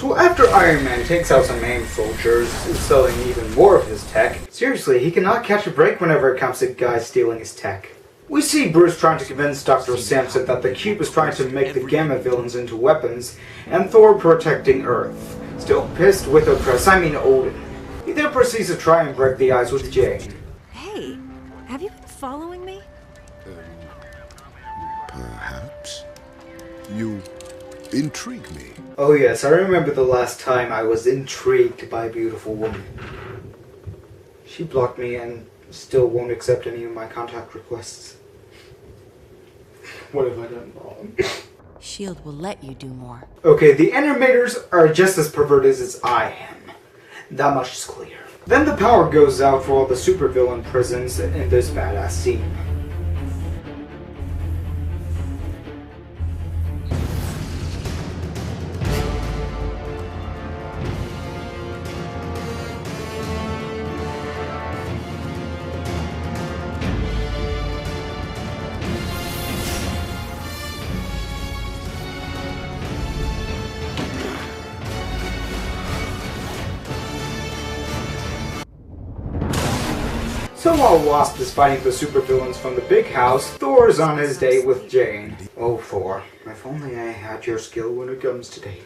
So after Iron Man takes out some AIM soldiers, selling even more of his tech, seriously, he cannot catch a break whenever it comes to guys stealing his tech. We see Bruce trying to convince Dr. Samson that the Cube is trying to make the Gamma villains into weapons, and Thor protecting Earth. Still pissed with Odin. He then proceeds to try and break the ice with Jane. Hey, have you been following me? Perhaps. You intrigue me. Oh yes, I remember the last time I was intrigued by a beautiful woman. She blocked me and still won't accept any of my contact requests. What have I done wrong? S.H.I.E.L.D. will let you do more. Okay, the animators are just as perverted as I am. That much is clear. Then the power goes out for all the supervillain prisons in this badass scene. So while Wasp is fighting the supervillains from the big house, Thor is on his date with Jane. Oh, Thor, if only I had your skill when it comes to dating.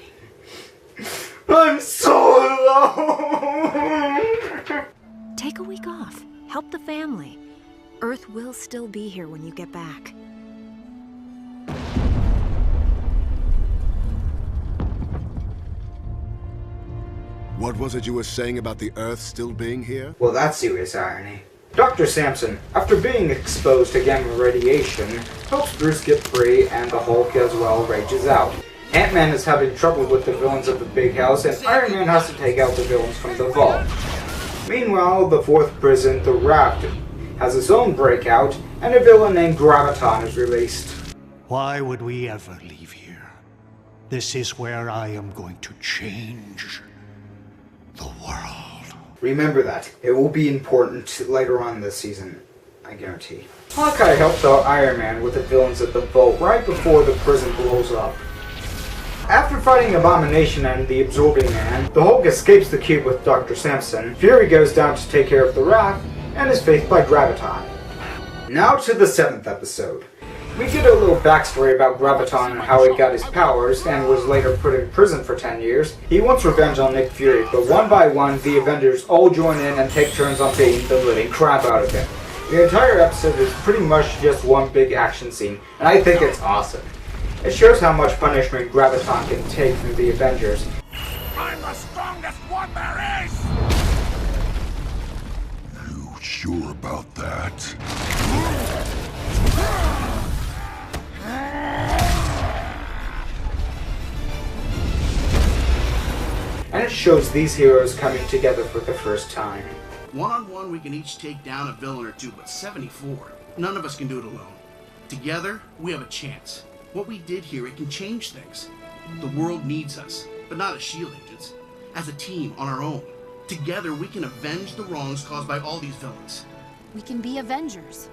I'm so alone! Take a week off. Help the family. Earth will still be here when you get back. What was it you were saying about the Earth still being here? Well, that's serious irony. Dr. Samson, after being exposed to gamma radiation, helps Bruce get free, and the Hulk as well rages out. Ant-Man is having trouble with the villains of the big house, and Iron Man has to take out the villains from the vault. Meanwhile, the fourth prison, the Raft, has its own breakout, and a villain named Graviton is released. Why would we ever leave here? This is where I am going to change the world. Remember that. It will be important later on this season. I guarantee. Hawkeye helps out Iron Man with the villains at the vault right before the prison blows up. After fighting Abomination and the Absorbing Man, the Hulk escapes the cube with Dr. Samson, Fury goes down to take care of the Raft, and is faced by Graviton. Now to the 7th episode. We get a little backstory about Graviton and how he got his powers and was later put in prison for 10 years. He wants revenge on Nick Fury, but one by one, the Avengers all join in and take turns on beating the living crap out of him. The entire episode is pretty much just one big action scene, and I think it's awesome. It shows how much punishment Graviton can take from the Avengers. I'm the strongest one there is! You sure about that? And it shows these heroes coming together for the first time. One-on-one, we can each take down a villain or two, but 74. None of us can do it alone. Together, we have a chance. What we did here, it can change things. The world needs us, but not as S.H.I.E.L.D. agents. As a team, on our own. Together, we can avenge the wrongs caused by all these villains. We can be Avengers.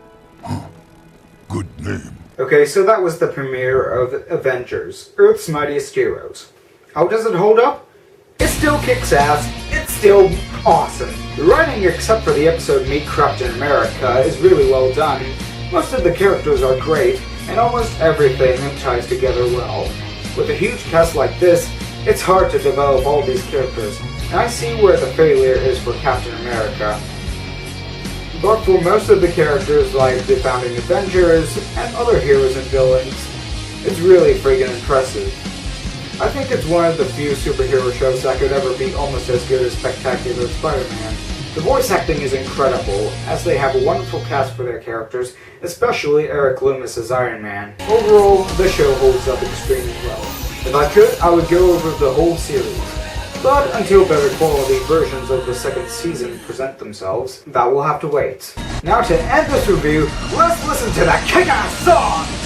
Good name. Okay, so that was the premiere of Avengers, Earth's Mightiest Heroes. How does it hold up? It still kicks ass, it's still awesome. The writing, except for the episode Meet Captain America, is really well done. Most of the characters are great, and almost everything ties together well. With a huge cast like this, it's hard to develop all these characters, and I see where the failure is for Captain America. But for most of the characters like the Founding Avengers and other heroes and villains, it's really friggin' impressive. I think it's one of the few superhero shows that could ever be almost as good as Spectacular Spider-Man. The voice acting is incredible, as they have a wonderful cast for their characters, especially Eric Loomis as Iron Man. Overall, the show holds up extremely well. If I could, I would go over the whole series. But until better quality versions of the second season present themselves, that will have to wait. Now to end this review, let's listen to that kick-ass song!